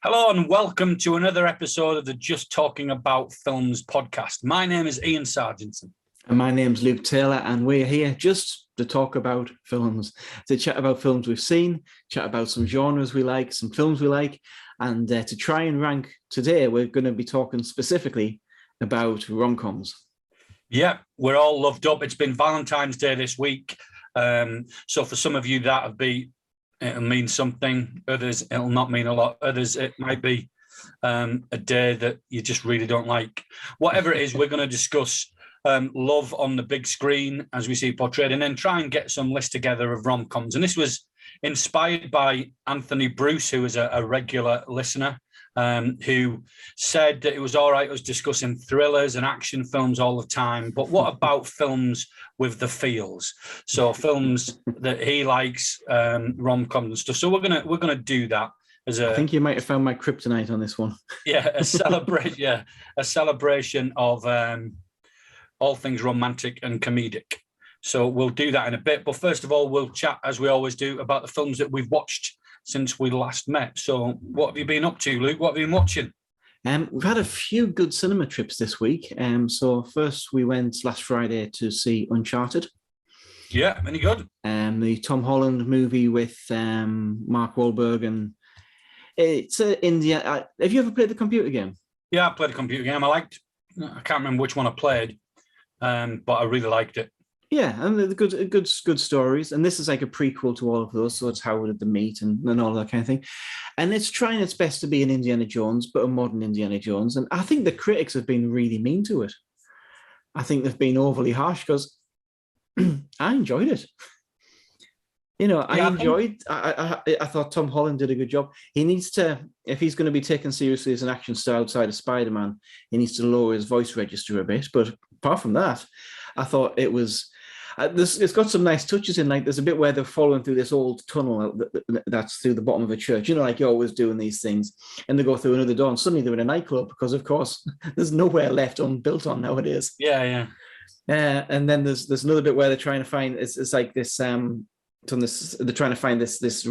Hello and welcome to another episode of the Just Talking About Films podcast. My name is Ian Sargentson. And my name's Luke Taylor, and we're here just to talk about films, to chat about films we've seen, chat about some genres we like, some films we like, and to try and rank today, we're going to be talking specifically about rom-coms. Yeah, we're all loved up. It's been Valentine's Day this week. So for some of you it'll mean something. Others, it'll not mean a lot. Others, it might be a day that you just really don't like. Whatever it is, we're going to discuss love on the big screen as we see it portrayed, and then try and get some list together of rom-coms. And this was inspired by Anthony Bruce, who is a regular listener, who said that it was all right us discussing thrillers and action films all the time, but what about films with the feels? So films that he likes, rom-coms and stuff. So we're gonna do that. I think you might have found my kryptonite on this one. Yeah, a celebration of all things romantic and comedic. So we'll do that in a bit. But first of all, we'll chat, as we always do, about the films that we've watched since we last met. So what have you been up to, Luke? What have you been watching? We've had a few good cinema trips this week. So first we went last Friday to see Uncharted. Yeah, any good? The Tom Holland movie with Mark Wahlberg, and it's India. Have you ever played the computer game? Yeah, I played a computer game. I can't remember which one I played, but I really liked it. Yeah, and they're good stories. And this is like a prequel to all of those. So it's how did they meet and all that kind of thing. And it's trying its best to be an Indiana Jones, but a modern Indiana Jones. And I think the critics have been really mean to it. I think they've been overly harsh because I enjoyed it. I thought Tom Holland did a good job. He needs to, if he's going to be taken seriously as an action star outside of Spider-Man, he needs to lower his voice register a bit. But apart from that, I thought it was, it's got some nice touches in, like there's a bit where they're following through this old tunnel that's through the bottom of a church, like you're always doing these things, and they go through another door and suddenly they're in a nightclub because of course there's nowhere left unbuilt on nowadays. Yeah. And then there's another bit where they're trying to find, it's like this, they're trying to find this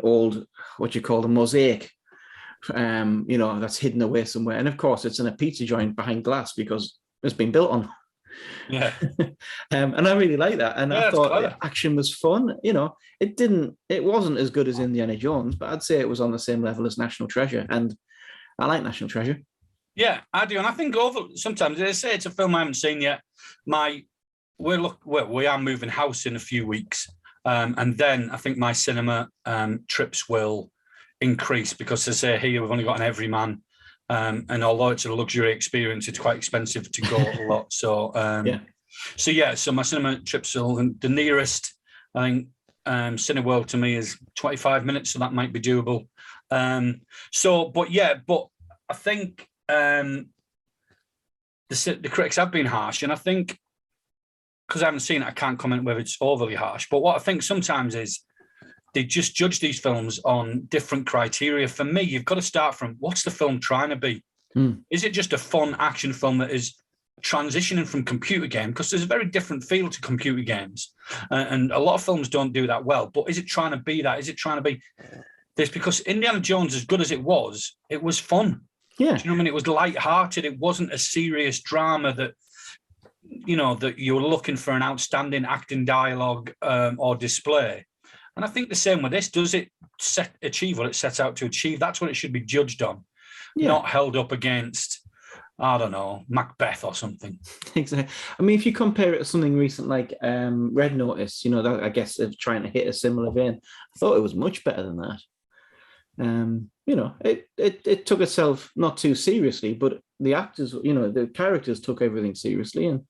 old, what you call a mosaic, that's hidden away somewhere. And of course it's in a pizza joint behind glass because it's been built on. Yeah. And I really like that. And I thought the action was fun. It wasn't as good as Indiana Jones, but I'd say it was on the same level as National Treasure. And I like National Treasure. Yeah, I do. And I think sometimes they say it's a film I haven't seen yet. We are moving house in a few weeks. And then I think my cinema trips will increase because they say here we've only got an everyman. And although it's a luxury experience, it's quite expensive to go a lot. So, So my cinema trips the nearest, I think, Cineworld to me is 25 minutes, so that might be doable. But I think the critics have been harsh, and I think because I haven't seen it, I can't comment whether it's overly harsh. But what I think sometimes is they just judge these films on different criteria. For me, you've got to start from what's the film trying to be? Is it just a fun action film that is transitioning from computer game? Because there's a very different feel to computer games. And a lot of films don't do that well. But is it trying to be that? Is it trying to be this? Because Indiana Jones, as good as it was fun. Yeah. Do you know what I mean? It was lighthearted. It wasn't a serious drama that you were looking for an outstanding acting dialogue or display. And I think the same with this. Does it achieve what it sets out to achieve? That's what it should be judged on, not held up against, I don't know, Macbeth or something. Exactly. I mean, if you compare it to something recent like Red Notice, that I guess of trying to hit a similar vein, I thought it was much better than that. It took itself not too seriously, but the actors, the characters took everything seriously, and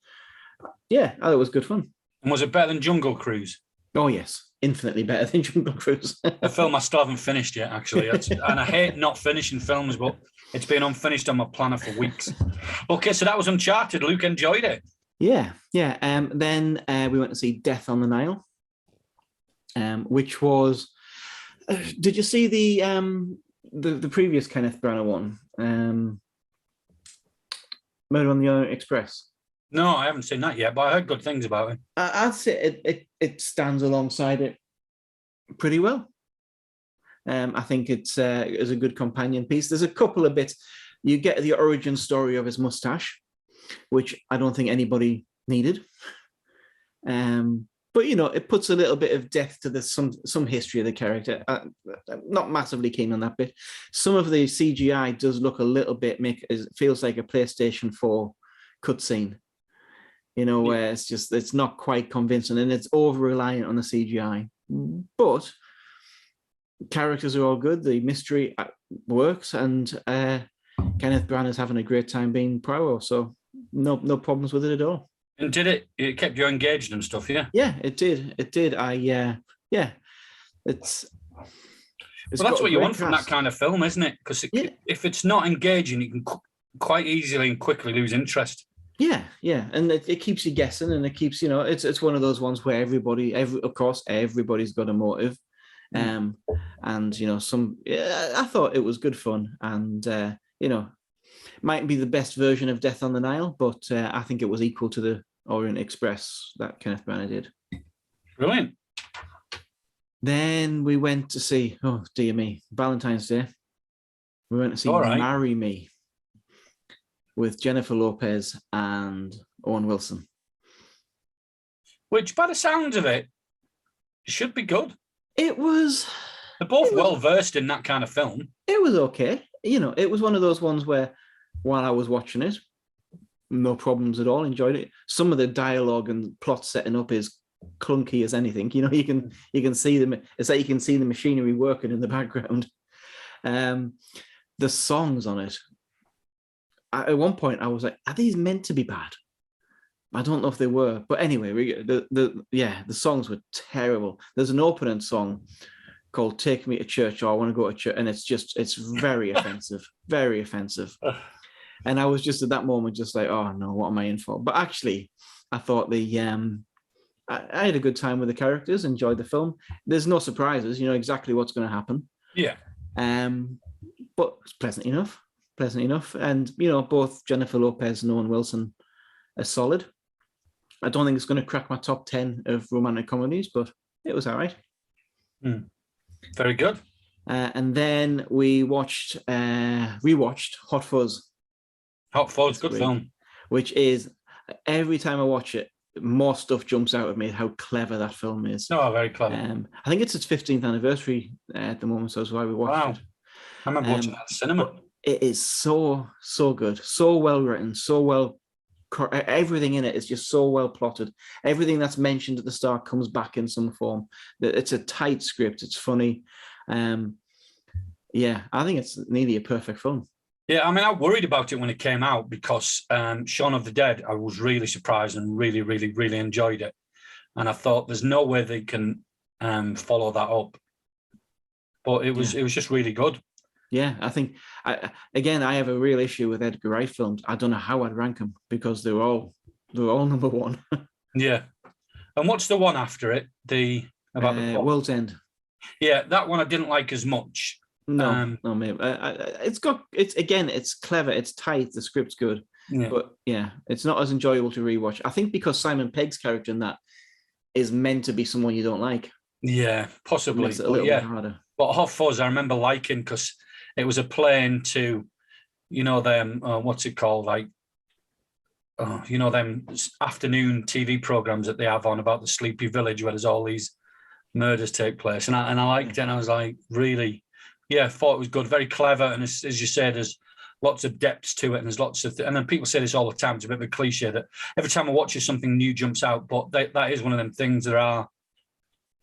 I thought it was good fun. And was it better than Jungle Cruise? Oh yes, infinitely better than Jungle Cruise. A film I still haven't finished yet, actually. And I hate not finishing films, but it's been unfinished on my planner for weeks. Okay, so that was Uncharted. Luke enjoyed it. Yeah. Then we went to see Death on the Nile, which was. Did you see the previous Kenneth Branagh one, Murder on the Orient Express? No, I haven't seen that yet, but I heard good things about it. I'd say it stands alongside it pretty well. I think it's a good companion piece. There's a couple of bits. You get the origin story of his mustache, which I don't think anybody needed. But it puts a little bit of depth to some history of the character. I'm not massively keen on that bit. Some of the CGI does look a little bit it feels like a PlayStation 4 cutscene. Where it's not quite convincing and it's over reliant on the CGI. But characters are all good. The mystery works, and Kenneth Branagh is having a great time being Poirot. So no problems with it at all. And did it kept you engaged and stuff, yeah? Yeah, it did. It did. It's well, that's what you want from that kind of film, isn't it? Because if it's not engaging, you can quite easily and quickly lose interest. Yeah, and it keeps you guessing, and it keeps it's one of those ones where of course everybody's got a motive, and I thought it was good fun, and mightn't be the best version of Death on the Nile, but I think it was equal to the Orient Express that Kenneth Branagh did. Brilliant. Then we went to see, oh dear me, Valentine's Day. We went to see Marry Me with Jennifer Lopez and Owen Wilson. Which, by the sound of it, should be good. It was... They're both well-versed in that kind of film. It was okay. It was one of those ones where, while I was watching it, no problems at all, enjoyed it. Some of the dialogue and plot setting up is clunky as anything. You can see them. It's like you can see the machinery working in the background. The songs on it, at one point I was like, are these meant to be bad? I don't know if they were, but anyway, the songs were terrible. There's an opening song called "Take Me to Church" or "I Want to Go to Church," and it's very offensive, very offensive. And I was just at that moment just like, oh no, what am I in for? But actually, I thought I had a good time with the characters, enjoyed the film. There's no surprises, you know exactly what's going to happen. Yeah. But it's pleasant enough. And, both Jennifer Lopez and Owen Wilson are solid. I don't think it's going to crack my top 10 of romantic comedies, but it was all right. Very good. And then we rewatched Hot Fuzz. Hot Fuzz, good film. Which is, every time I watch it, more stuff jumps out at me how clever that film is. Oh, very clever. I think it's its 15th anniversary at the moment, so that's why we watched it. I remember watching that at the cinema. It is so good, so well written, so well. Everything in it is just so well plotted. Everything that's mentioned at the start comes back in some form. It's a tight script. It's funny. I think it's nearly a perfect film. Yeah, I mean, I worried about it when it came out because Shaun of the Dead, I was really surprised and really, really, really enjoyed it. And I thought there's no way they can follow that up. But it was just really good. Yeah, I think, I have a real issue with Edgar Wright films. I don't know how I'd rank them because they're all number one. Yeah. And what's the one after it? The World's End. Yeah, that one I didn't like as much. No, maybe. It's clever, it's tight, the script's good. Yeah. But yeah, it's not as enjoyable to rewatch. I think because Simon Pegg's character in that is meant to be someone you don't like. Yeah, possibly. Makes it a little bit harder. But Hot Fuzz, I remember liking because it was a play into, them, what's it called? Like, them afternoon TV programs that they have on about the Sleepy Village where there's all these murders take place. And I liked it, and I was like, really, thought it was good, very clever. And as you said, there's lots of depths to it, and there's lots of, and then people say this all the time, it's a bit of a cliche that every time I watch it, something new jumps out. But that is one of them things. There are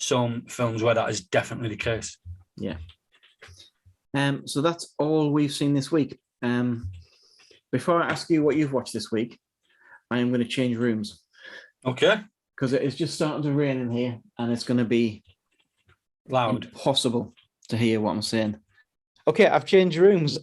some films where that is definitely the case. Yeah. So that's all we've seen this week. Before I ask you what you've watched this week, I am going to change rooms. Okay. Because it is just starting to rain in here, and it's going to be loud, impossible to hear what I'm saying. Okay, I've changed rooms.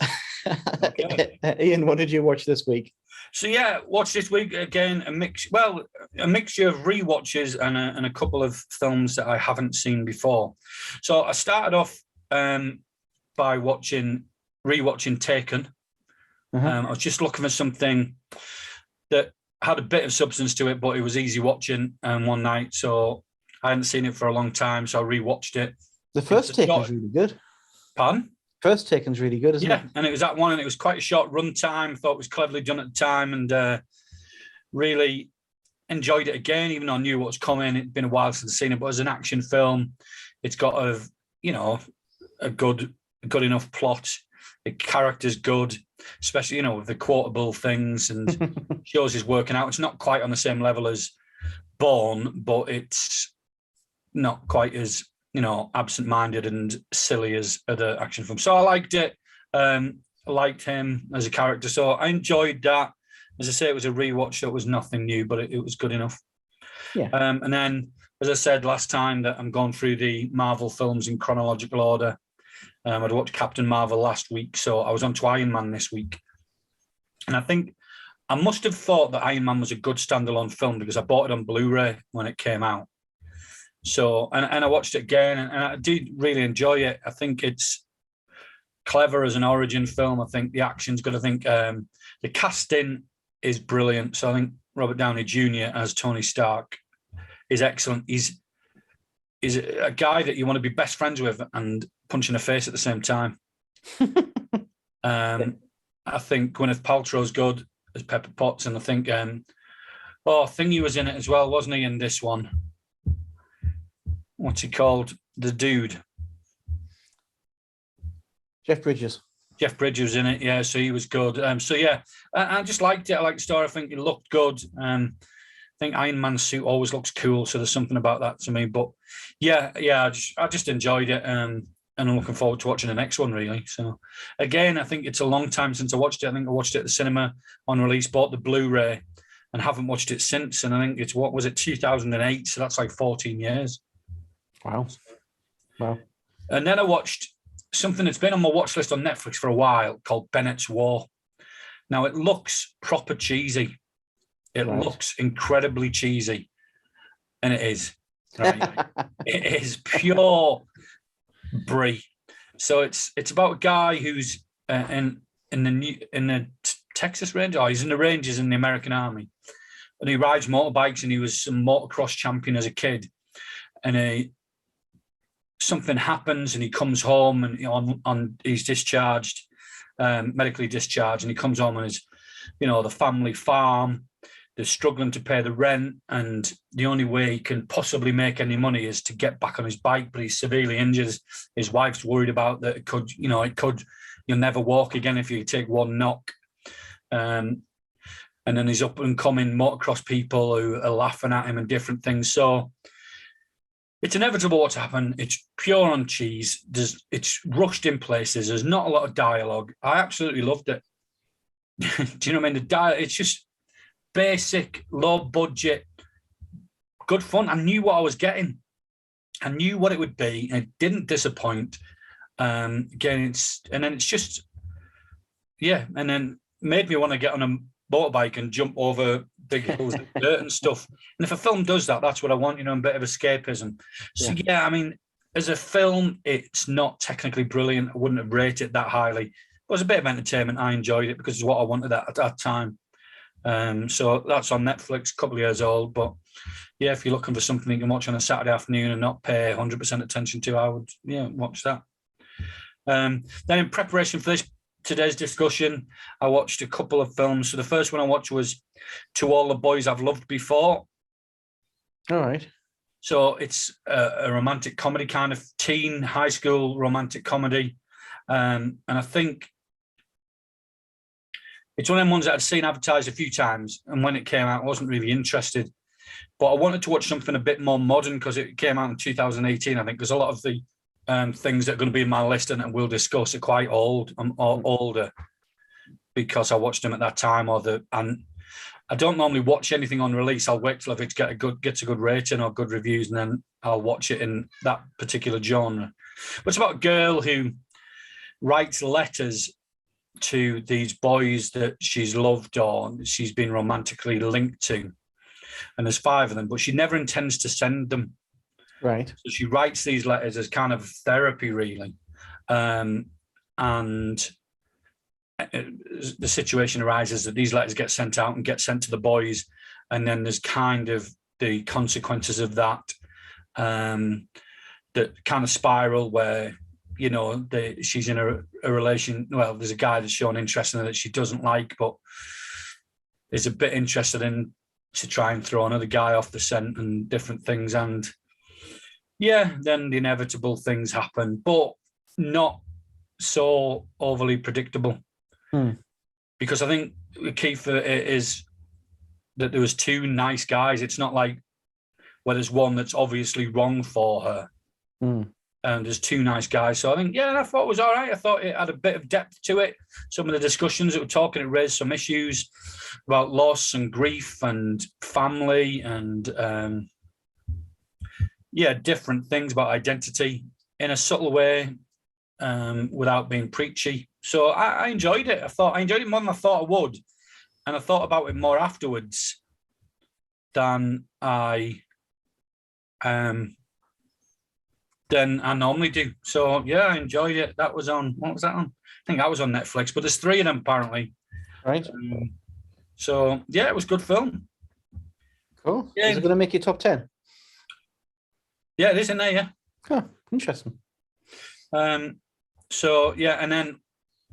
Okay. Ian, what did you watch this week? So watched this week again a mixture of rewatches and a couple of films that I haven't seen before. So I started off by rewatching Taken. I was just looking for something that had a bit of substance to it, but it was easy watching one night. So I hadn't seen it for a long time, so I rewatched it. The first Taken was really good. Pardon? First Taken's really good, isn't it? Yeah, and it was that one, and it was quite a short run time. Thought it was cleverly done at the time, and really enjoyed it again, even though I knew what was coming. It'd been a while since I'd seen it, but as an action film, it's got a good enough plot. The character's good, especially, with the quotable things, and shows is working out. It's not quite on the same level as Bourne, but it's not quite as, absent-minded and silly as other action films. So I liked it. I liked him as a character. So I enjoyed that. As I say, it was a rewatch, so it was nothing new, but it was good enough. Yeah. And then, as I said last time, that I'm going through the Marvel films in chronological order. I'd watched Captain Marvel last week, so I was on to Iron Man this week. And I think I must have thought that Iron Man was a good standalone film because I bought it on Blu-ray when it came out. So, and I watched it again, and I did really enjoy it. I think it's clever as an origin film. I think the action's good. I think the casting is brilliant. So I think Robert Downey Jr. as Tony Stark is excellent. He's a guy that you want to be best friends with and punch in the face at the same time. I think Gwyneth Paltrow's good as Pepper Potts, and I think Thingy was in it as well, wasn't he, in this one? What's he called? The dude. Jeff Bridges. Jeff Bridges was in it, yeah, so he was good. So yeah, I just liked it. I liked the story. I think it looked good. I think Iron Man's suit always looks cool, so there's something about that to me. But yeah, I just enjoyed it, and I'm looking forward to watching the next one, really. So again, I think it's a long time since I watched it. I think I watched it at the cinema on release, bought the Blu-ray, and haven't watched it since. And I think it's, 2008? So that's like 14 years. Wow. And then I watched something that's been on my watch list on Netflix for a while called Bennett's War. Now, it looks proper cheesy. It looks incredibly cheesy. And it is. Right? It is pure brie. So it's about a guy who's in the Texas Rangers, he's in the Rangers in the American Army. And he rides motorbikes, and he was some motocross champion as a kid. And something happens, and he comes home, and he's discharged, medically discharged, and he comes home, and his, the family farm, they're struggling to pay the rent, and the only way he can possibly make any money is to get back on his bike, but he's severely injured. His wife's worried about that. You'll never walk again if you take one knock. And then there's up and coming motocross people who are laughing at him and different things. So it's inevitable what's happened. It's pure on cheese. It's rushed in places. There's not a lot of dialogue. I absolutely loved it. Do you know what I mean? The dialogue, it's just basic, low budget, good fun. I knew what I was getting. I knew what it would be, and it didn't disappoint. And then made me want to get on a motorbike and jump over big hills of dirt and stuff. And if a film does that, that's what I want, a bit of escapism. So yeah, I mean, as a film, it's not technically brilliant. I wouldn't have rated it that highly. It was a bit of entertainment. I enjoyed it because it's what I wanted at that time. So that's on Netflix, a couple of years old. But yeah, if you're looking for something you can watch on a Saturday afternoon and not pay 100% attention to, I would, watch that. Then in preparation for today's discussion, I watched a couple of films. So the first one I watched was To All the Boys I've Loved Before. All right. So it's a romantic comedy, kind of teen, high school romantic comedy. And I think it's one of them ones that I'd seen advertised a few times. And when it came out, I wasn't really interested. But I wanted to watch something a bit more modern because it came out in 2018, I think, because a lot of the things that are going to be in my list and we'll discuss are quite old or older because I watched them at that time. And I don't normally watch anything on release. I'll wait till if it gets a good rating or good reviews, and then I'll watch it in that particular genre. But it's about a girl who writes letters to these boys that she's loved or she's been romantically linked to. And there's 5 of them, but she never intends to send them. Right. So she writes these letters as kind of therapy, really. And the situation arises that these letters get sent out and get sent to the boys. And then there's kind of the consequences of that, that kind of spiral where, you know, she's in a relation. Well, there's a guy that's shown interest in her that she doesn't like, but is a bit interested in to try and throw another guy off the scent and different things. And yeah, then the inevitable things happen, but not so overly predictable. Because I think the key for it is that there was two nice guys. It's not like where there's one that's obviously wrong for her. And there's two nice guys. So I think, I thought it was all right. I thought it had a bit of depth to it. Some of the discussions that were talking, it raised some issues about loss and grief and family and, different things about identity in a subtle way, without being preachy. So I enjoyed it. I enjoyed it more than I thought I would. And I thought about it more afterwards than I normally do. So yeah, I enjoyed it. That was on, what was that on? I think that was on Netflix, but there's 3 of them apparently. Right. So yeah, it was a good film. Cool. Yeah. Is it going to make your top 10? Yeah, it is in there, yeah. Oh, interesting. So yeah, and then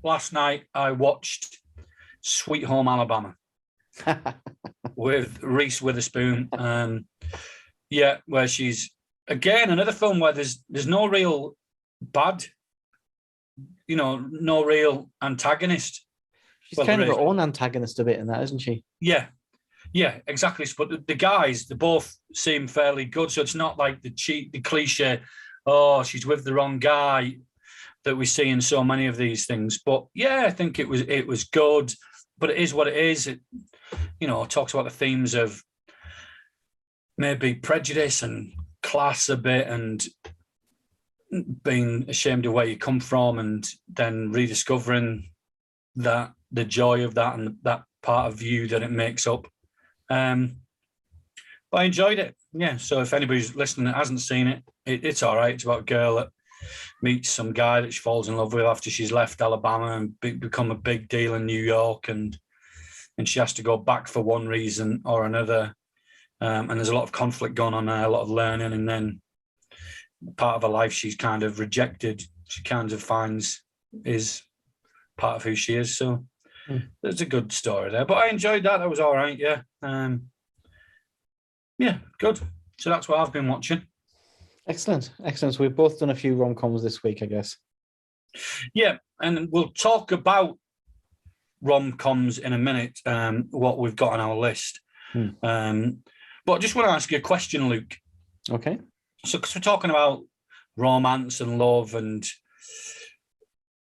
last night I watched Sweet Home Alabama with Reese Witherspoon. Where she's, again, another film where there's no real bad, no real antagonist. She's kind of her own antagonist a bit in that, isn't she? Yeah, exactly. But the guys, they both seem fairly good. So it's not like the cliche, oh, she's with the wrong guy that we see in so many of these things. But yeah, I think it was good. But it is what it is. It, talks about the themes of maybe prejudice and class a bit and being ashamed of where you come from and then rediscovering that the joy of that and that part of you that it makes up. But I enjoyed it. Yeah. So if anybody's listening that hasn't seen it, it's all right. It's about a girl that meets some guy that she falls in love with after she's left Alabama and become a big deal in New York, and she has to go back for one reason or another. And there's a lot of conflict going on there, a lot of learning, and then part of her life she's kind of rejected. She kind of finds is part of who she is. So there's a good story there. But I enjoyed that. That was all right. Yeah. Good. So that's what I've been watching. Excellent. So we've both done a few rom-coms this week, I guess. Yeah, and we'll talk about rom-coms in a minute, what we've got on our list. But I just want to ask you a question, Luke. Okay. So, because we're talking about romance and love and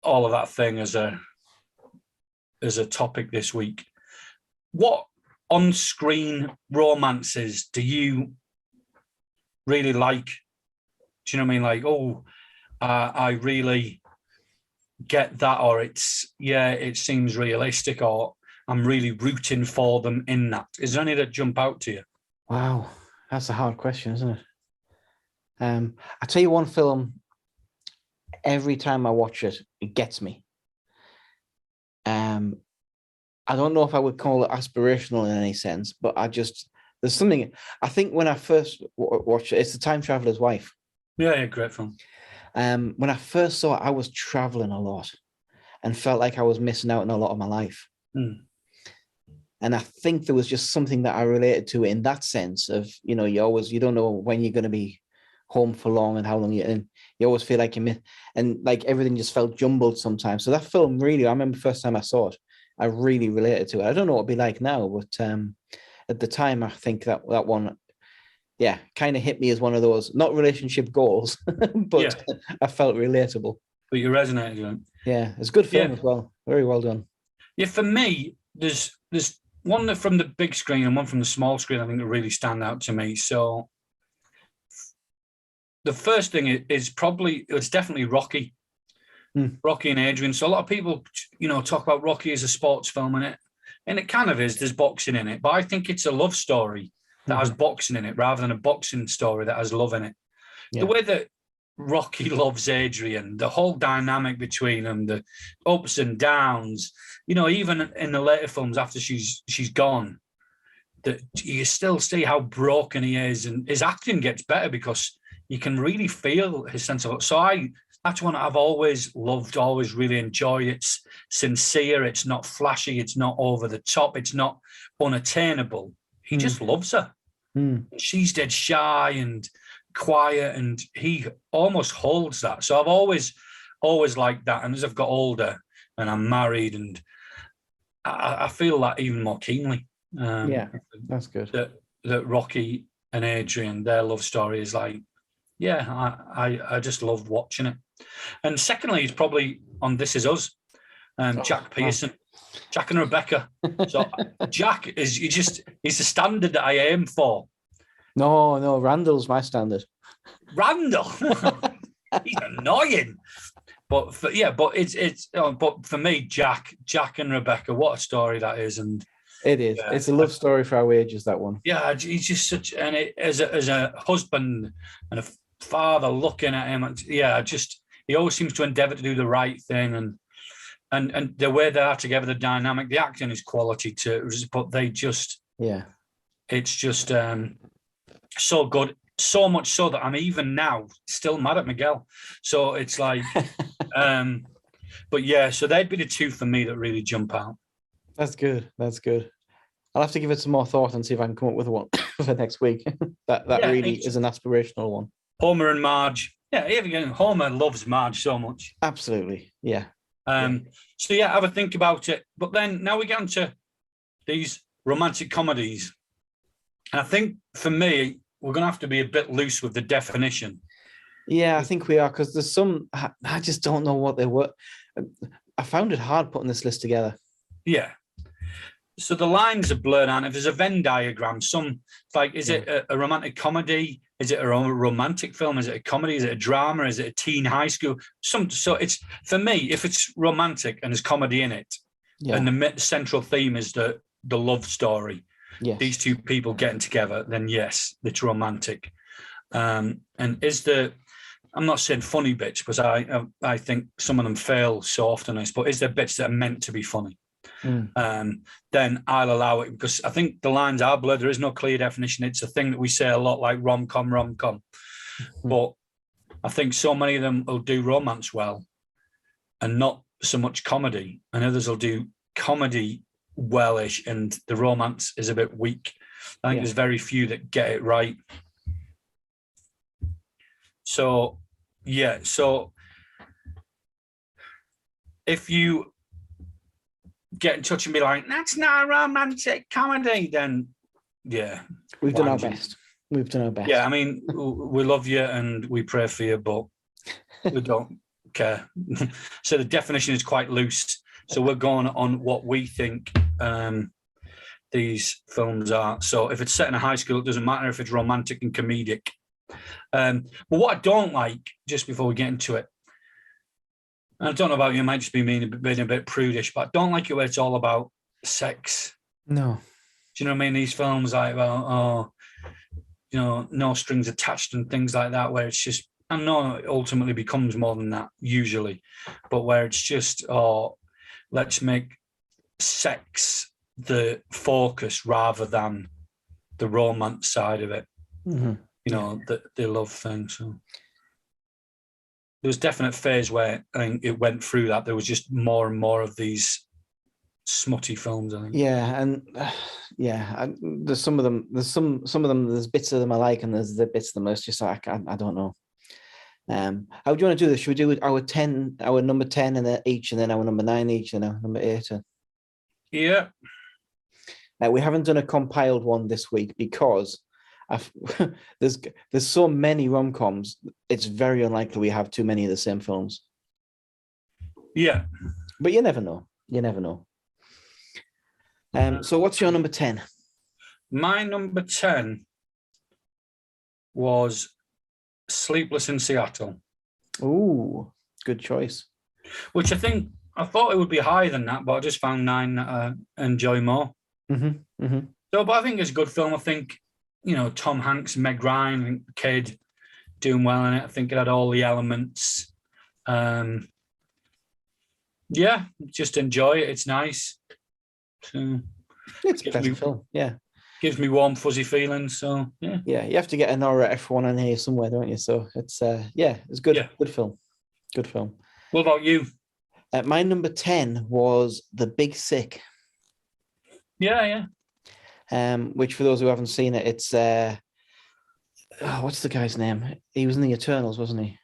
all of that thing as a topic this week, what on-screen romances do you really like? Do you know what I mean? Like, I really get that, or it seems realistic, or I'm really rooting for them in that. Is there any that jump out to you? Wow, that's a hard question, isn't it? I tell you one film, every time I watch it, it gets me. I don't know if I would call it aspirational in any sense, but there's something, I think when I first watched it, it's The Time Traveler's Wife. Yeah, great film. When I first saw it, I was traveling a lot and felt like I was missing out on a lot of my life. And I think there was just something that I related to in that sense of, you don't know when you're going to be home for long and how long you always feel like you miss, and like everything just felt jumbled sometimes. So that film really, I remember the first time I saw it, I really related to it. I don't know what it'd be like now, but at the time, I think that one, kind of hit me as one of those, not relationship goals, but I felt relatable. But you resonated with it. Yeah, it's a good film as well. Very well done. Yeah, for me, there's one that from the big screen and one from the small screen, I think that really stand out to me. So the first thing is it's definitely Rocky. Rocky and Adrian. So a lot of people, talk about Rocky as a sports film, and it kind of is. There's boxing in it, but I think it's a love story that has boxing in it rather than a boxing story that has love in it. Yeah. The way that Rocky loves Adrian, the whole dynamic between them, the ups and downs, even in the later films after she's gone, that you still see how broken he is, and his acting gets better because you can really feel his sense of it. So That's one I've always loved, always really enjoyed. It's sincere. It's not flashy. It's not over the top. It's not unattainable. He just loves her. She's dead shy and quiet, and he almost holds that. So I've always liked that. And as I've got older and I'm married, and I feel that even more keenly. That's good. That Rocky and Adrian, their love story is like, I just loved watching it. And secondly, he's probably on This Is Us, Jack Pearson, Jack and Rebecca. So Jack he's the standard that I aim for. No, Randall's my standard. Randall, he's annoying. But for me, Jack and Rebecca, what a story that is. And it is. It's a love story for our ages, that one. Yeah, he's just such, and as a husband and a father looking at him, he always seems to endeavour to do the right thing, and the way they are together, the dynamic, the acting is quality too. But they just, it's just so good, so much so that I'm even now still mad at Miguel. So it's like, but yeah, so they'd be the two for me that really jump out. That's good. I'll have to give it some more thought and see if I can come up with one for next week. that really is an aspirational one. Homer and Marge. Yeah, even again, Homer loves Marge so much. Absolutely, yeah. So have a think about it. But then now we get into these romantic comedies. And I think for me, we're going to have to be a bit loose with the definition. Yeah, I think we are, because there's some, I just don't know what they were. I found it hard putting this list together. Yeah. So the lines are blurred out. If there's a Venn diagram, is it a romantic comedy? Is it a romantic film? Is it a comedy? Is it a drama? Is it a teen high school? So it's, for me, if it's romantic and there's comedy in it, and the central theme is the love story, these two people getting together, then yes, it's romantic. And I'm not saying funny bits, because I think some of them fail so often, but is there bits that are meant to be funny? Then I'll allow it, because I think the lines are blurred. There is no clear definition. It's a thing that we say a lot, like rom-com. But I think so many of them will do romance well and not so much comedy, and others will do comedy wellish and the romance is a bit weak. I think there's very few that get it right. So if you get in touch and be like, that's not a romantic comedy, then we've done our best. Yeah, I mean, we love you and we pray for you, but we don't care. So the definition is quite loose. So we're going on what we think these films are. So if it's set in a high school, it doesn't matter if it's romantic and comedic. But what I don't like, just before we get into it, and I don't know about you, it might just be me being a bit prudish, but I don't like it where it's all about sex. No. Do you know what I mean? These films no strings attached and things like that, where it's just, I know it ultimately becomes more than that usually, but where it's just, let's make sex the focus rather than the romance side of it. Mm-hmm. The love thing. So there was definite phase where I think it went through that. There was just more and more of these smutty films, I think. Yeah, and there's some of them. There's some of them. There's bits of them I like, and there's the bits of them that's just like I don't know. How do you want to do this? Should we do our number 10 and then each, and then our number 9 each, and our number 8? Yeah. We haven't done a compiled one this week because there's so many rom-coms. It's very unlikely we have too many of the same films. Yeah, but you never know. So what's your number 10? My number 10 was Sleepless in Seattle. Ooh, good choice. Which I thought it would be higher than that, but I just found 9 that I enjoy more. Mm-hmm, mm-hmm. So, but I think it's a good film. I think, Tom Hanks, Meg Ryan, I think the kid doing well in it. I think it had all the elements. Just enjoy it. It's nice. So, it's a pleasant film. Yeah. Gives me warm, fuzzy feelings. So, yeah. Yeah, you have to get a Nora F1 in here somewhere, don't you? So it's, it's good. Yeah. Good film. Good film. What about you? My number 10 was The Big Sick. Yeah. Which for those who haven't seen it, it's what's the guy's name? He was in the Eternals, wasn't he?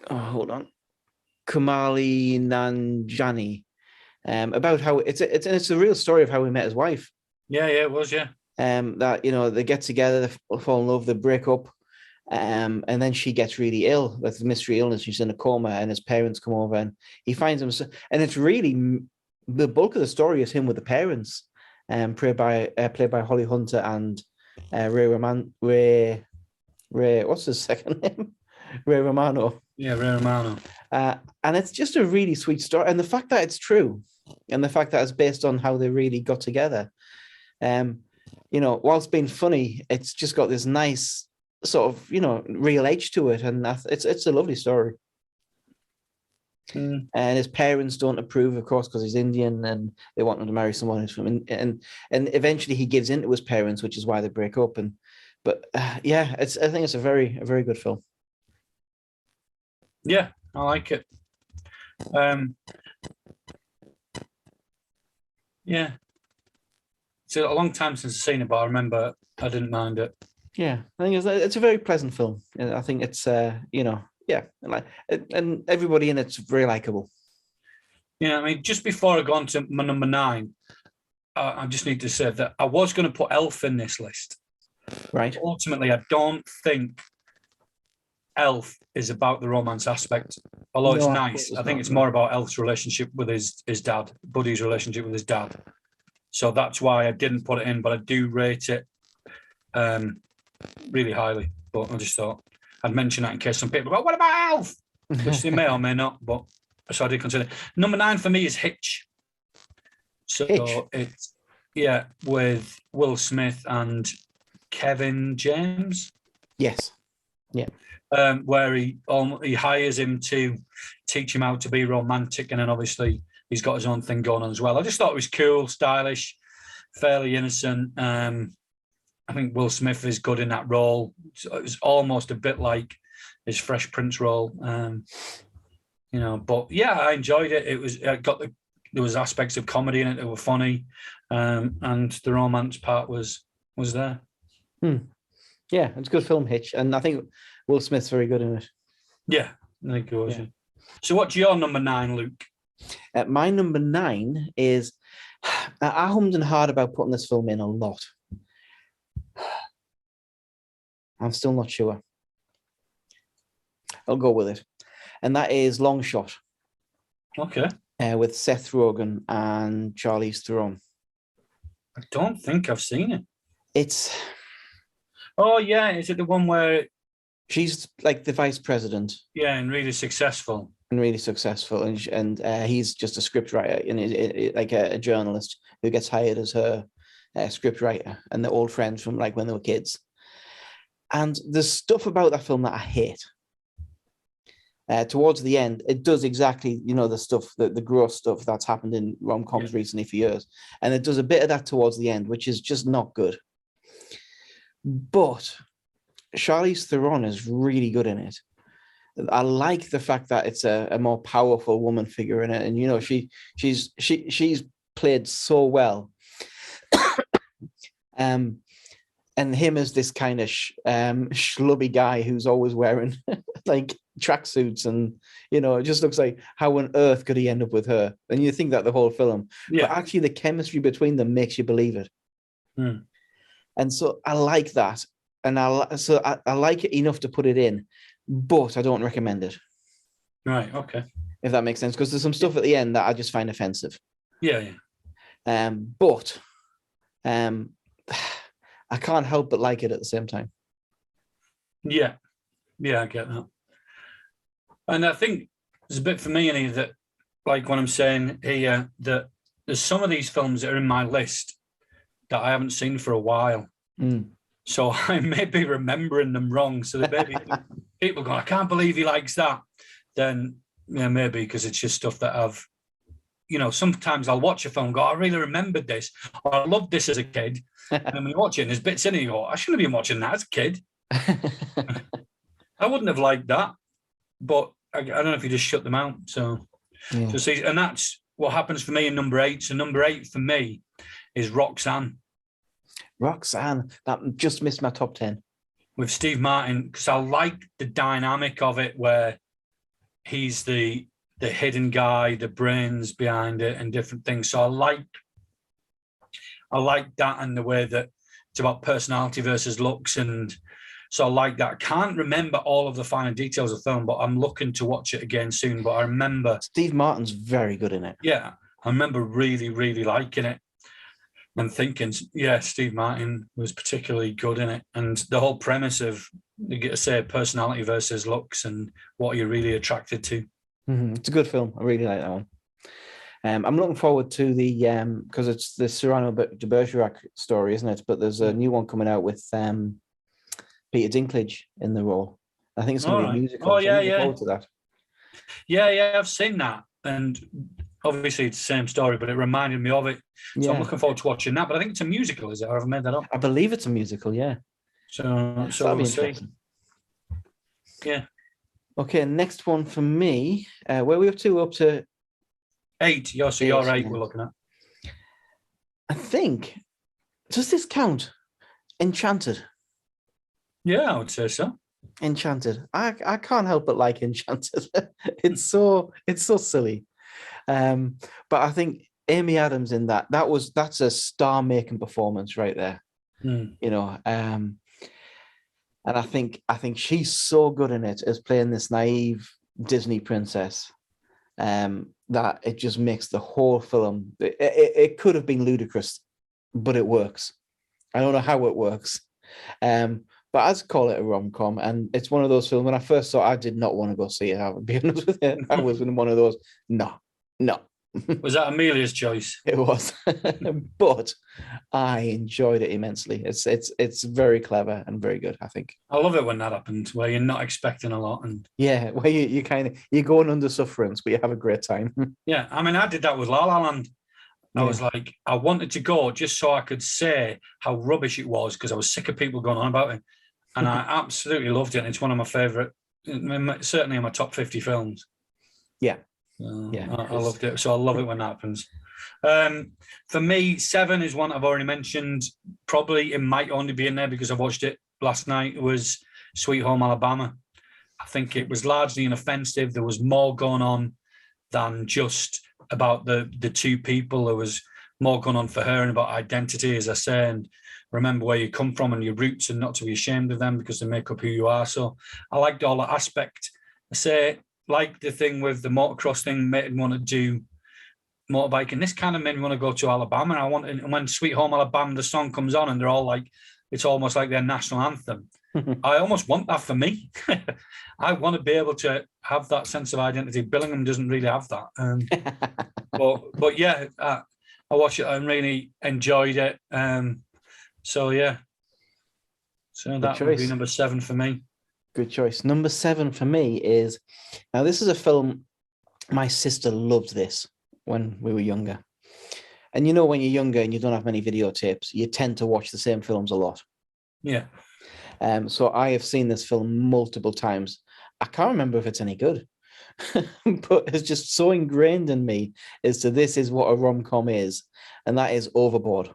Hold on. Kumali Nanjiani. About how it's a real story of how he met his wife. Yeah, it was, yeah. That, you know, they get together, they fall in love, they break up, and then she gets really ill with a mystery illness. She's in a coma, and his parents come over, and he finds him. And it's really the bulk of the story is him with the parents, played by Holly Hunter and Ray. What's his second name? Ray Romano. Yeah, Ray Romano. And it's just a really sweet story, and the fact that it's true, and the fact that it's based on how they really got together. You know, whilst being funny, it's just got this nice sort of, you know, real edge to it, and it's a lovely story. And his parents don't approve, of course, because he's Indian, and they want him to marry someone who's from, and eventually he gives in to his parents, which is why they break up. But I think it's a very good film. Yeah, I like it. Yeah. It's a long time since I've seen it, but I remember I didn't mind it. Yeah, I think it's a very pleasant film. I think it's you know, yeah, and everybody in it's very likable. Yeah, I mean, just before I go on to my number 9, I just need to say that I was going to put Elf in this list. Right. Ultimately, I don't think Elf is about the romance aspect, although it's nice. I think it's more about Elf's relationship with his dad, Buddy's relationship with his dad. So that's why I didn't put it in, but I do rate it really highly. But I just thought I'd mention that in case some people go, what about Elf? Which they may or may not, but so I did consider it. Number 9 for me is Hitch. So Hitch. It's, with Will Smith and Kevin James. Yes. Yeah. Where he hires him to teach him how to be romantic, and then obviously he's got his own thing going on as well. I just thought it was cool, stylish, fairly innocent. I think Will Smith is good in that role. So it was almost a bit like his Fresh Prince role, you know. But yeah, I enjoyed it. There was aspects of comedy in it that were funny, and the romance part was there. Yeah, it's a good film, Hitch, and I think Will Smith's very good in it. Yeah, I think it was. Yeah. So what's your number 9, Luke? My number 9 is, I hummed and hawed about putting this film in a lot. I'm still not sure. I'll go with it. And that is Long Shot. Okay. With Seth Rogen and Charlize Theron. I don't think I've seen it. It's... Oh, yeah. Is it the one where... She's like the vice president. Yeah, and really successful. And he's just a script writer, and like a journalist who gets hired as her script writer, and they're old friends from like when they were kids. And there's stuff about that film that I hate. Towards the end, it does exactly, you know, the stuff, the gross stuff that's happened in rom coms recently for years, and it does a bit of that towards the end, which is just not good. But Charlize Theron is really good in it. I like the fact that it's a more powerful woman figure in it, and you know she's played so well. And him as this kind of schlubby guy who's always wearing like tracksuits, and you know, it just looks like how on earth could he end up with her? And you think that the whole film, but actually the chemistry between them makes you believe it. And so I like that, and I like it enough to put it in. But I don't recommend it. Right, okay. If that makes sense, because there's some stuff at the end that I just find offensive. Yeah. But I can't help but like it at the same time. Yeah, I get that. And I think there's a bit for me in here that, like when I'm saying here, that there's some of these films that are in my list that I haven't seen for a while. So I may be remembering them wrong. So there may be people going, I can't believe he likes that. Then maybe because it's just stuff that I've, you know, sometimes I'll watch a film and go, I really remembered this, or I loved this as a kid. And then when you watch it and there's bits in it, you go, I shouldn't have been watching that as a kid. I wouldn't have liked that, but I don't know if you just shut them out. So, Yeah. see, and that's what happens for me in number 8. So number 8 for me is Roxanne. Roxanne, that just missed my top 10. With Steve Martin, because I like the dynamic of it where he's the hidden guy, the brains behind it and different things. So I like that, and the way that it's about personality versus looks. And so I like that. I can't remember all of the finer details of the film, but I'm looking to watch it again soon. But I remember Steve Martin's very good in it. Yeah, I remember really, really liking it and thinking, yeah, Steve Martin was particularly good in it. And the whole premise of, you get to say, personality versus looks and what you're really attracted to. Mm-hmm. It's a good film. I really like that one. I'm looking forward to the because it's the Cyrano de Bergerac story, isn't it? But there's a new one coming out with Peter Dinklage in the role. I think it's going to be a musical. Oh, yeah, I'm looking forward to that. Yeah, I've seen that. And obviously it's the same story, but it reminded me of it. So I'm looking forward to watching that. But I think it's a musical, is it? Or have I made that up? I believe it's a musical, yeah. So we'll see. Yeah. Okay, next one for me. Where are we up to? Up to 8. You're 8 we're looking at. I think, does this count? Enchanted. Yeah, I would say so. Enchanted. I can't help but like Enchanted. it's so silly. But I think Amy Adams in that's a star-making performance right there. You know, and I think she's so good in it as playing this naive Disney princess, that it just makes the whole film. It could have been ludicrous, but it works. I don't know how it works. But I'd call it a rom-com, and it's one of those films. When I first saw it, I did not want to go see it. I would be honest with you. I was in one of those. No. Was that Amelia's choice? It was, but I enjoyed it immensely. It's very clever and very good, I think. I love it when that happens, where you're not expecting a lot, and yeah, where you're going under sufferance, but you have a great time. Yeah, I mean, I did that with La La Land. I was like, I wanted to go just so I could say how rubbish it was, because I was sick of people going on about it. And I absolutely loved it. And it's one of my favourite, certainly in my top 50 films. Yeah. I loved it. So I love it when that happens. For me, 7 is one I've already mentioned. Probably it might only be in there because I watched it last night. It was Sweet Home Alabama. I think it was largely inoffensive. There was more going on than just about the two people. There was more going on for her and about identity, as I say, and remember where you come from and your roots, and not to be ashamed of them because they make up who you are. So I liked all that aspect. I say, like the thing with the motocross thing, made me want to do motorbike, and this kind of made me want to go to Alabama. And when Sweet Home Alabama, the song comes on, and they're all like, it's almost like their national anthem. I almost want that for me. I want to be able to have that sense of identity. Billingham doesn't really have that. But yeah, I watched it and really enjoyed it. So yeah. So that would be number 7 for me. Good choice. Number 7 for me is, now this is a film, my sister loved this when we were younger. And you know, when you're younger and you don't have many videotapes, you tend to watch the same films a lot. Yeah. So I have seen this film multiple times. I can't remember if it's any good, but it's just so ingrained in me as to this is what a rom-com is, and that is Overboard.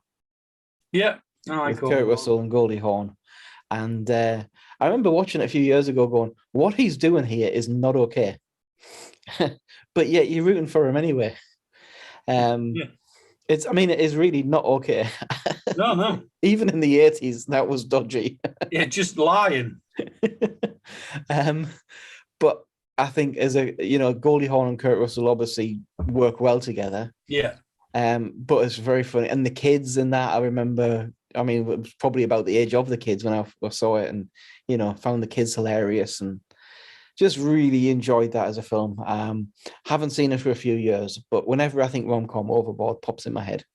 Yeah. With Kurt Russell and Goldie Hawn. And I remember watching it a few years ago going, what he's doing here is not okay. But yet you're rooting for him anyway. It is really not okay. No. Even in the 80s, that was dodgy. Yeah, just lying. But I think Goldie Hawn and Kurt Russell obviously work well together. Yeah. But it's very funny. And the kids in that, I remember, it was probably about the age of the kids when I saw it, and, found the kids hilarious and just really enjoyed that as a film. Haven't seen it for a few years, but whenever I think rom-com, Overboard pops in my head.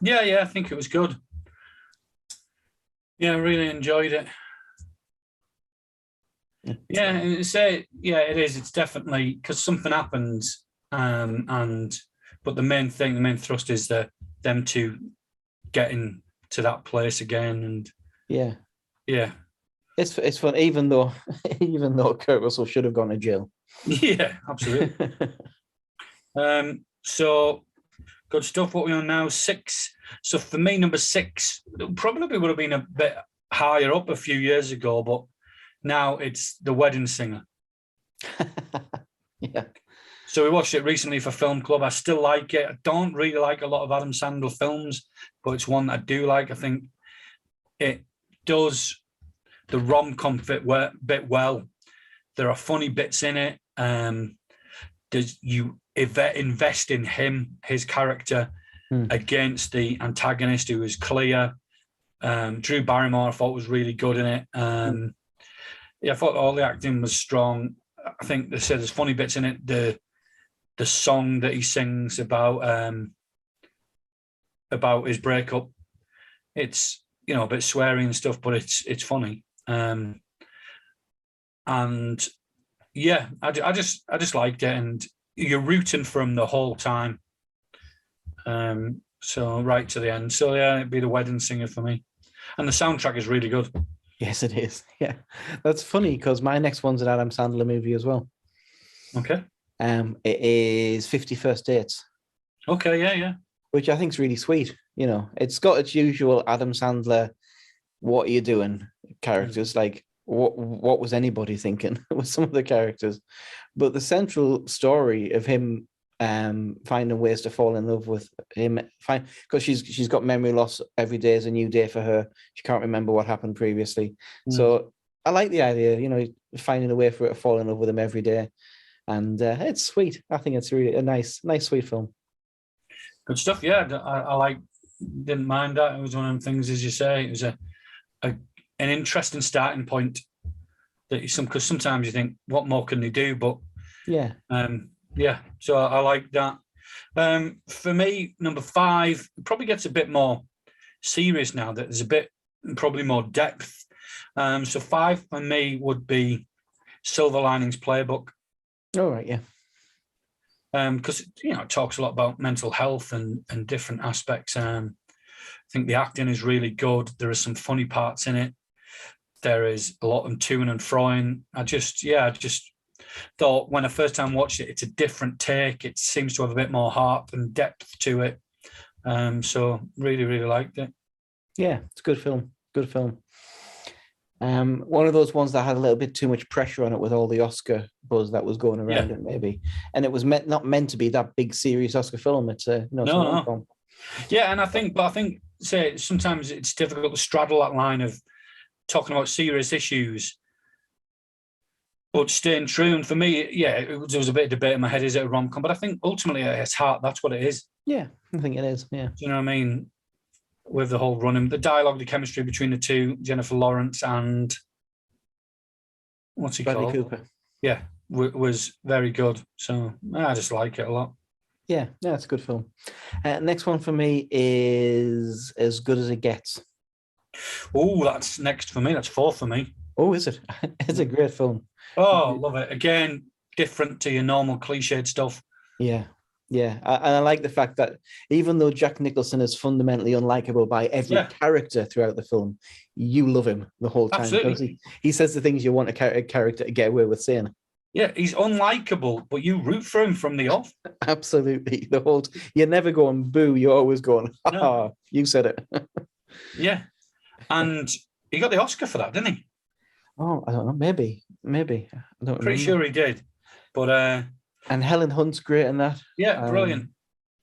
Yeah, I think it was good. Yeah, I really enjoyed it. Yeah, and it is. It's definitely because something happens, but the main thrust is them two getting to that place again, and yeah. It's fun, even though Kurt Russell should have gone to jail. Yeah, absolutely. So good stuff. What are we on now? 6. So for me, number 6 probably would have been a bit higher up a few years ago, but now it's The Wedding Singer. Yeah. So we watched it recently for Film Club. I still like it. I don't really like a lot of Adam Sandler films, but it's one that I do like. I think it does the rom-com bit well. There are funny bits in it. You invest in him, his character, against the antagonist who is clear. Drew Barrymore I thought was really good in it. I thought all the acting was strong. I think they said there's funny bits in it. The song that he sings about his breakup, it's a bit swearing and stuff, but it's funny. And yeah, I just liked it, and you're rooting for him the whole time. So right to the end. So yeah, it'd be The Wedding Singer for me, and the soundtrack is really good. Yes, it is. Yeah, that's funny because my next one's an Adam Sandler movie as well. Okay. It is 50 First Dates. Okay, yeah. Which I think is really sweet. It's got its usual Adam Sandler, what are you doing characters, like what was anybody thinking with some of the characters. But the central story of him finding ways to fall in love with him, because she's got memory loss. Every day is a new day for her. She can't remember what happened previously. So I like the idea, finding a way for her to fall in love with him every day. And it's sweet. I think it's really a nice, sweet film. Good stuff. Yeah, I didn't mind that. It was one of them things, as you say. It was an interesting starting point. Because sometimes you think, what more can they do? But yeah. So I like that. For me, number 5 probably gets a bit more serious now. That there's a bit probably more depth. So 5 for me would be Silver Linings Playbook. All right, yeah. Because it talks a lot about mental health and different aspects. I think the acting is really good. There are some funny parts in it. There is a lot of toing and froing. I just thought when I first time watched it, it's a different take. It seems to have a bit more heart and depth to it. So really, really liked it. Yeah, it's a good film. Good film. One of those ones that had a little bit too much pressure on it with all the Oscar buzz that was going around it, maybe. And it was not meant to be that big, serious Oscar film. It's no. Yeah, and I think sometimes it's difficult to straddle that line of talking about serious issues, but staying true. And for me, there was a bit of debate in my head, is it a rom-com? But I think ultimately at its heart, that's what it is. Yeah, I think it is, yeah. Do you know what I mean? With the whole running, the dialogue, the chemistry between the two, Jennifer Lawrence and what's he Bradley called? Cooper. Yeah, was very good. So I just like it a lot. Yeah, it's a good film. Next one for me is As Good as It Gets. Oh, that's next for me. That's 4 for me. Oh, is it? It's a great film. Oh, love it. Again, different to your normal cliched stuff. Yeah. And I like the fact that even though Jack Nicholson is fundamentally unlikable by every character throughout the film, you love him the whole time. Absolutely. He says the things you want a character to get away with saying. Yeah, he's unlikable, but you root for him from the off. Absolutely. You're never going boo, you're always going, you said it. Yeah. And he got the Oscar for that, didn't he? Oh, I don't know. Maybe. I don't Pretty sure he did. But and Helen Hunt's great in that. Yeah, brilliant.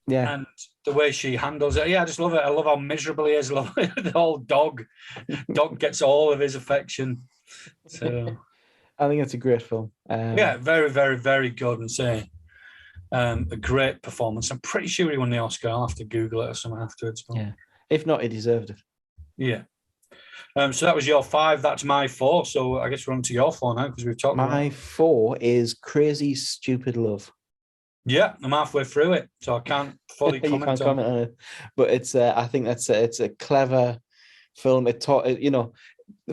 Yeah. And the way she handles it. Yeah, I just love it. I love how miserable he is. I love the whole dog. Dog gets all of his affection. So I think it's a great film. Yeah, very, very, very good, and say a great performance. I'm pretty sure he won the Oscar. I'll have to Google it or something afterwards. But... yeah. If not, he deserved it. Yeah. So that was your 5. That's my 4. So I guess we're on to your 4 now because we've talked about... My 4 is Crazy Stupid Love. Yeah, I'm halfway through it, so I can't fully comment on it. But it's I think it's a clever film. It taught,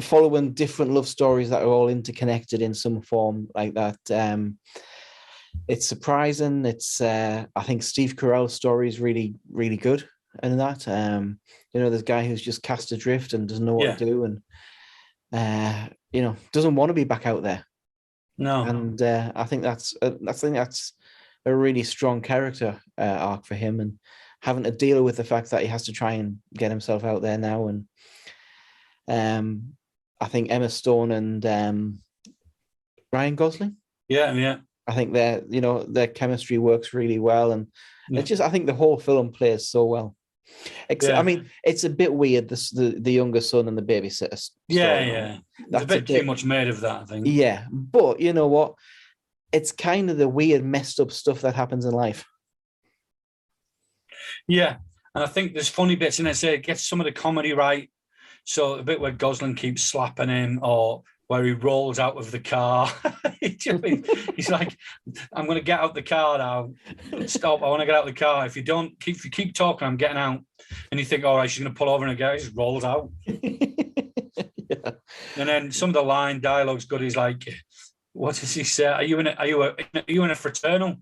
following different love stories that are all interconnected in some form like that. It's surprising. It's I think Steve Carell's story is really, really good in that. This guy who's just cast adrift and doesn't know what to do, and doesn't want to be back out there. No. And I think that's a really strong character arc for him, and having to deal with the fact that he has to try and get himself out there now. And I think Emma Stone and Ryan Gosling. Yeah. I think their chemistry works really well, and I think the whole film plays so well. I mean, it's a bit weird, the younger son and the babysitter story. Yeah. There's a bit too much made of that, I think. Yeah, but you know what? It's kind of the weird, messed up stuff that happens in life. Yeah, and I think there's funny bits in it. Say it gets some of the comedy right. So a bit where Gosling keeps slapping him, or where he rolls out of the car. He's like, "I'm going to get out the car now. Stop! I want to get out the car. If you keep talking, I'm getting out." And you think, "All right, she's going to pull over and again." He just rolls out. Yeah. And then some of the dialogue's good. He's like, "What does he say? Are you in a fraternal?"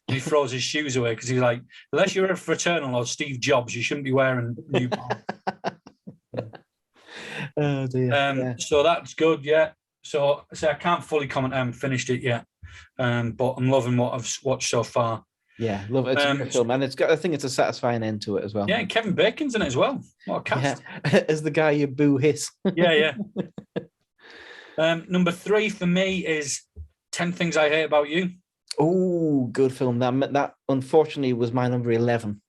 And he throws his shoes away because he's like, "Unless you're a fraternal or Steve Jobs, you shouldn't be wearing New Balance." Oh dear. So that's good, yeah. So I can't fully comment. I haven't finished it yet, but I'm loving what I've watched so far. Yeah, love it. It's a great film, and I think it's a satisfying end to it as well. Yeah, and Kevin Bacon's in it as well. What a cast! Yeah. As the guy you boo hiss. Yeah. Number 3 for me is 10 Things I Hate About You. Oh, good film. That unfortunately was my number 11.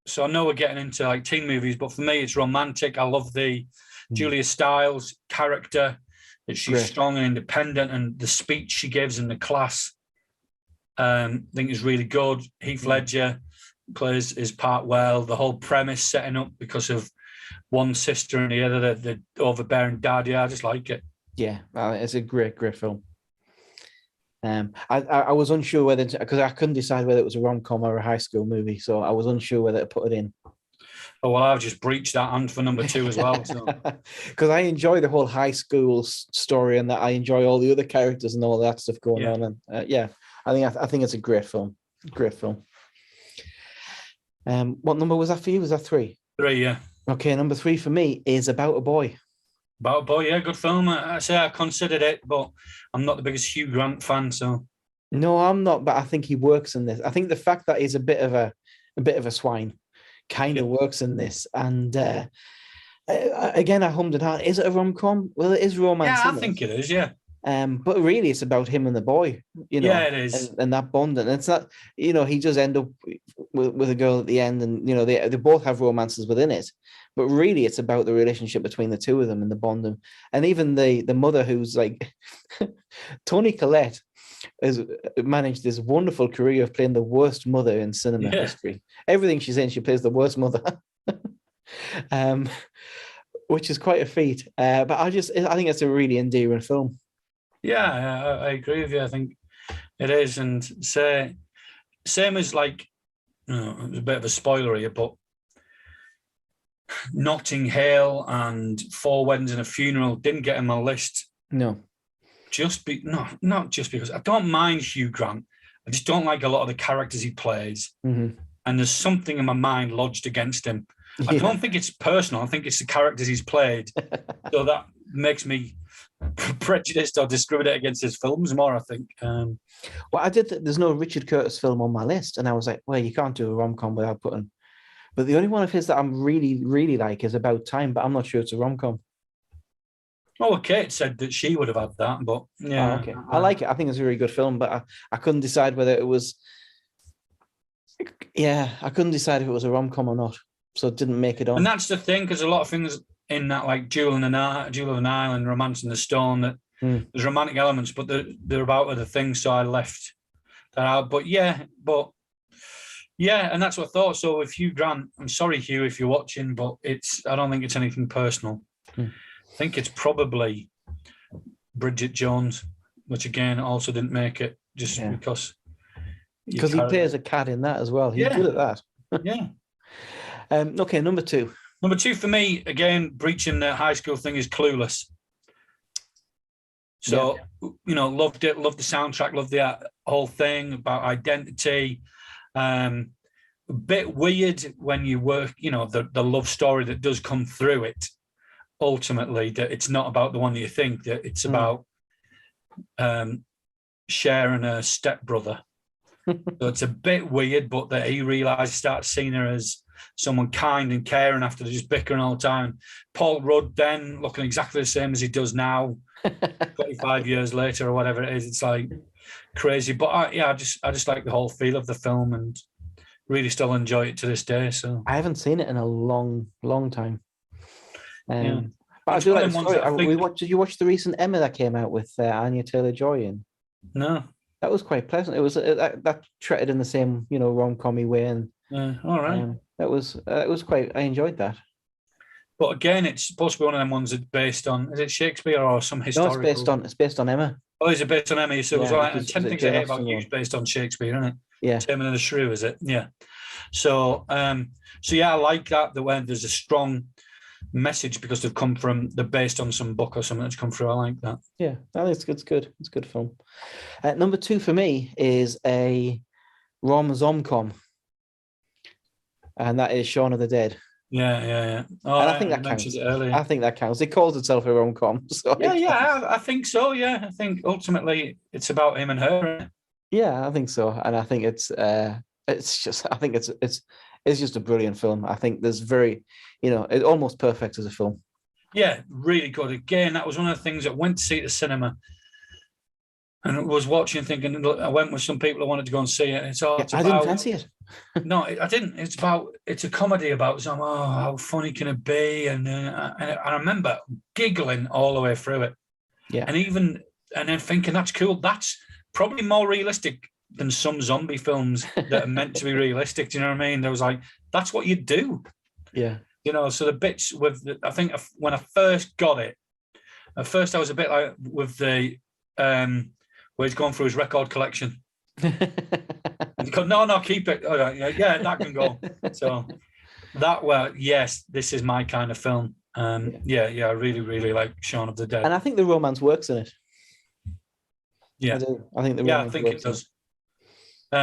So I know we're getting into like teen movies, but for me, it's romantic. I love the Julia Stiles character, that she's strong and independent, and the speech she gives in the class, I think is really good. Heath Ledger plays his part well. The whole premise setting up because of one sister and the other, the overbearing dad. Yeah, I just like it. Yeah, it's a great film. I was unsure whether, because I couldn't decide whether it was a rom-com or a high school movie, so I was unsure whether to put it in. Oh, well, I've just breached that and for number 2 as well. Because I enjoy the whole high school story, and that I enjoy all the other characters and all that stuff going on. And I think it's a great film. Great film. What number was that for you? Was that 3? 3, yeah. Okay, number 3 for me is About a Boy. About a Boy, yeah, good film. I say I considered it, but I'm not the biggest Hugh Grant fan, so. No, I'm not, but I think he works in this. I think the fact that he's a bit of a swine kind of works in this. And again, I hummed and hawed. Is it a rom-com? Well, it is romance. Yeah, I think it is, yeah. But really, it's about him and the boy, Yeah, it is. And that bond. And it's not, he does end up with a girl at the end, and, they both have romances within it. But really, it's about the relationship between the two of them and the bond. And even the mother, who's like, Toni Collette, has managed this wonderful career of playing the worst mother in cinema history. Everything she's in, she plays the worst mother. Which is quite a feat. But I think it's a really endearing film. Yeah, I agree with you. I think it is. And same as like, it's a bit of a spoiler here, but Notting Hill and Four Weddings and a Funeral didn't get in my list. No. Not just because I don't mind Hugh Grant. I just don't like a lot of the characters he plays. Mm-hmm. And there's something in my mind lodged against him. Yeah. I don't think it's personal. I think it's the characters he's played. So that makes me prejudiced or discriminate against his films more, I think. Well, I did. There's no Richard Curtis film on my list. And I was like, well, you can't do a rom-com without putting. But the only one of his that I'm really, really like is About Time, but I'm not sure it's a rom-com. Oh, Kate said that she would have had that, but yeah. Oh, okay. I like it. I think it's a very good film, but I couldn't decide whether it was. Yeah, I couldn't decide if it was a rom-com or not, so it didn't make it on. And that's the thing, because a lot of things in that, like Jewel of the Nile and Romance in the Stone, that there's romantic elements, but they're about other things, so I left that out. But yeah, and that's what I thought. So with Hugh Grant, I'm sorry, Hugh, if you're watching, but I don't think it's anything personal. I think it's probably Bridget Jones, which again also didn't make it just because he plays a cat in that as well. He's good at that. Yeah. Okay, number 2. Number 2 for me, again, breaching the high school thing, is Clueless. So, loved it, loved the soundtrack, loved the whole thing about identity. A bit weird when you work, the love story that does come through it. ultimately that it's not about the one that you think, that it's about sharing a stepbrother. So it's a bit weird, but that he realised, starts seeing her as someone kind and caring after they're just bickering all the time. Paul Rudd then looking exactly the same as he does now, 25 years later or whatever it is. It's like crazy. But I just like the whole feel of the film and really still enjoy it to this day. So I haven't seen it in a long, long time. Yeah. But I It's do one like of the them ones story. that I think- Did you watch the recent Emma that came out with Anya Taylor-Joy in? No. That was quite pleasant. It was that treated in the same, rom-commy way, and All right. that was quite. I enjoyed that. But again, it's supposed to be one of them ones that's based on, is it Shakespeare or some No, historical? it's based on Emma. Oh, is it based on Emmy? So it was Yeah, like, which is 10 a Things I Jane Hate About Austen You is one. based on Shakespeare, isn't it? Yeah. Taming of the Shrew, is it? Yeah. So, yeah, I like that when there's a strong message because they're based on some book or something that's come through. I like that. Yeah, I think it's good. It's a good film. Number 2 for me is a rom-com, and that is Shaun of the Dead. Yeah. Oh, And I think you that mentioned counts. it earlier. I think that counts. It calls itself a rom-com. So Yeah, I think so. Yeah, I think ultimately it's about him and her. Isn't it? Yeah, I think so. And I think it's just, I think it's just a brilliant film. I think there's it's almost perfect as a film. Yeah, really good. Again, that was one of the things that went to see at the cinema and I was watching thinking, look, I went with some people who wanted to go and see it. And I didn't fancy it. No, I didn't. It's a comedy about some, how funny can it be? And I remember giggling all the way through it. Yeah. And then thinking, that's cool. That's probably more realistic than some zombie films that are meant to be realistic. Do you know what I mean? There was like, that's what you do. Yeah. So the bits I think when I first got it, at first I was a bit like with the, where he's gone through his record collection. And he goes, no, keep it. Oh, yeah, that can go. So yes, this is my kind of film. Yeah, I really, really like Shaun of the Dead. And I think the romance works in it. Yeah. I do. I think I think it does.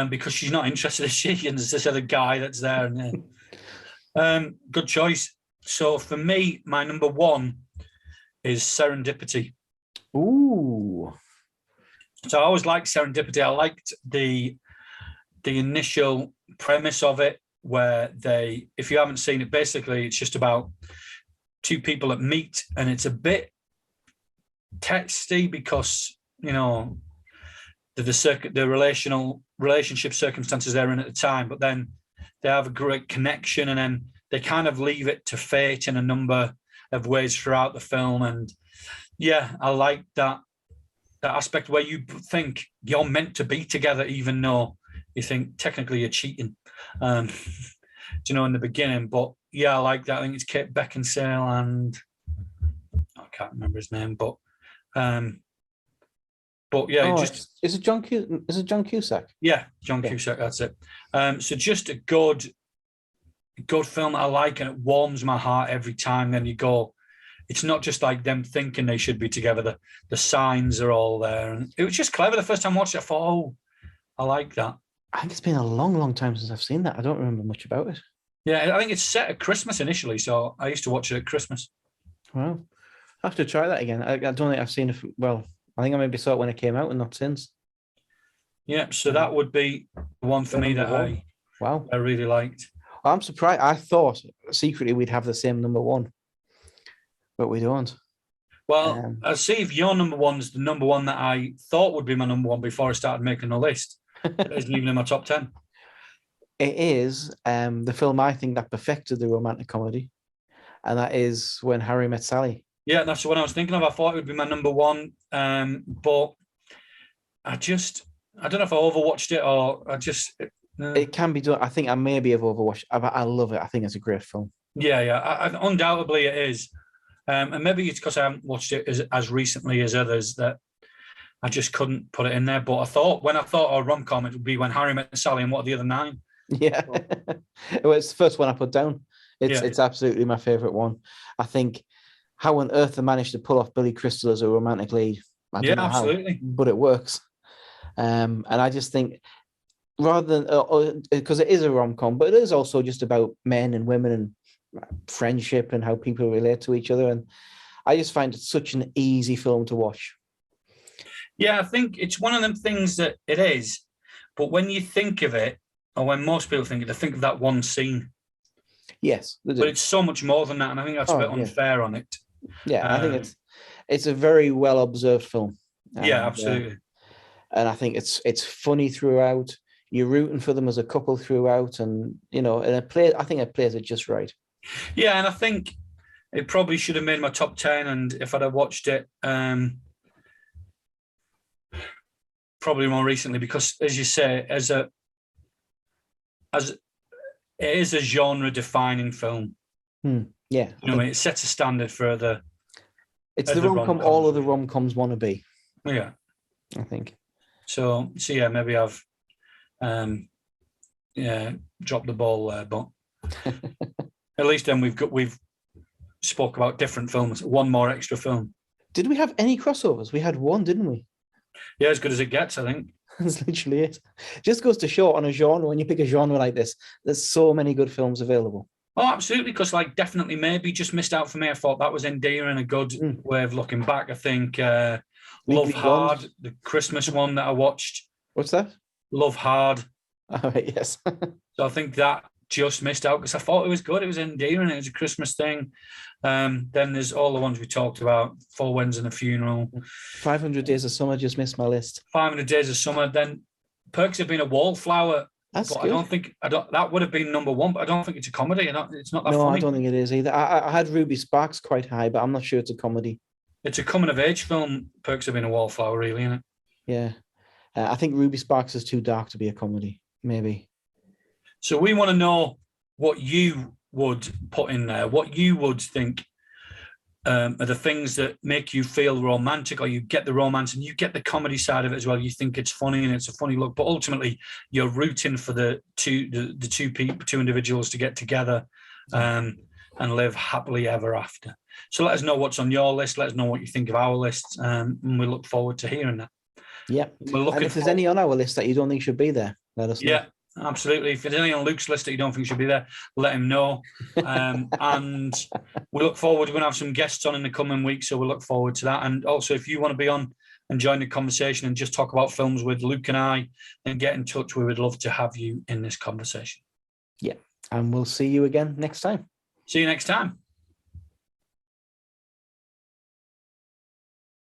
Because she's not interested, is she? And there's this other guy that's there. And good choice. So for me, my number 1 is Serendipity. Ooh. So I always liked Serendipity. I liked the initial premise of it, where if you haven't seen it, basically it's just about 2 people that meet, and it's a bit texty because the relationship circumstances they're in at the time, but then they have a great connection, and then they kind of leave it to fate in a number of ways throughout the film. And yeah, I like that aspect where you think you're meant to be together, even though you think technically you're cheating, in the beginning. But yeah, I like that. I think it's Kate Beckinsale and I can't remember his name, but yeah, is it John Cusack? Yeah, John Cusack. That's it. So just a good film I like, and it warms my heart every time. Then you go, it's not just like them thinking they should be together. The signs are all there, and it was just clever. The first time I watched it, I thought, oh, I like that. I think it's been a long, long time since I've seen that. I don't remember much about it. Yeah, I think it's set at Christmas initially, so I used to watch it at Christmas. Wow, I have to try that again. I don't think I've seen it. Well, I think I maybe saw it when it came out and not since. Yeah, so that would be the one for me that I really liked. I'm surprised. I thought secretly we'd have the same number 1, but we don't. Well, I'll see if your number 1's the number 1 that I thought would be my number 1 before I started making a list. It isn't even in my top 10. It is the film I think that perfected the romantic comedy, and that is When Harry Met Sally. Yeah, that's the one I was thinking of. I thought it would be my number 1, but I don't know if I overwatched it or I just... It can be done. I think I maybe have overwatched. I love it. I think it's a great film. Yeah. Undoubtedly it is. And maybe it's because I haven't watched it as recently as others that I just couldn't put it in there. But when I thought of rom-com, it would be When Harry Met Sally and what are the other 9? Yeah. Well, it's the first one I put down. It's absolutely my favourite one. I think how on earth they managed to pull off Billy Crystal as a romantic lead. I don't know absolutely. how, but it works. And I just think rather than because it is a rom-com, but it is also just about men and women and friendship and how people relate to each other. And I just find it such an easy film to watch. Yeah, I think it's one of them things that it is. But when you think of it, or when most people think of it, they think of that one scene. Yes, they do. But it's so much more than that, and I think that's a bit unfair on it. Yeah, I think it's a very well observed film. Yeah, absolutely. And I think it's funny throughout. You're rooting for them as a couple throughout, and I think it plays it just right. Yeah, and I think it probably should have made my top 10, and if I'd have watched it probably more recently, because as you say, as it is a genre-defining film. Yeah, it sets a standard for the. It's the rom-com all of the rom-coms want to be. Yeah, I think. So yeah, maybe I've dropped the ball there, but at least then we've spoke about different films. One more extra film. Did we have any crossovers? We had one, didn't we? Yeah, as good as it gets, I think. That's literally it. Just goes to show on a genre, when you pick a genre like this, there's so many good films available. Oh, absolutely, because definitely maybe just missed out for me. I thought that was endearing, a good way of looking back. I think Love Hard, the Christmas one that I watched. What's that? Love Hard. Oh, yes. So I think that just missed out because I thought it was good. It was endearing. It was a Christmas thing. Then there's all the ones we talked about, Four Weddings and a Funeral. 500 Days of Summer just missed my list. 500 Days of Summer. Then Perks of Being a Wallflower. That's but good. that would have been number one, but I don't think it's a comedy. It's not that funny. No, I don't think it is either. I had Ruby Sparks quite high, but I'm not sure it's a comedy. It's a coming-of-age film, Perks of Being a Wallflower, really, isn't it? Yeah. I think Ruby Sparks is too dark to be a comedy, maybe. So we want to know what you would put in there, what you would think are the things that make you feel romantic, or you get the romance and you get the comedy side of it as well. You think it's funny and it's a funny look, but ultimately you're rooting for the two individuals to get together and live happily ever after. So let us know what's on your list. Let us know what you think of our lists, and we look forward to hearing that. Yeah. And if there's any on our list that you don't think should be there, let us know. Yeah, absolutely. If there's any on Luke's list that you don't think should be there, let him know. And we look forward. We're going to have some guests on in the coming weeks, so we look forward to that. And also, if you want to be on and join the conversation and just talk about films with Luke and I, then get in touch. We would love to have you in this conversation. Yeah, and we'll see you again next time. See you next time.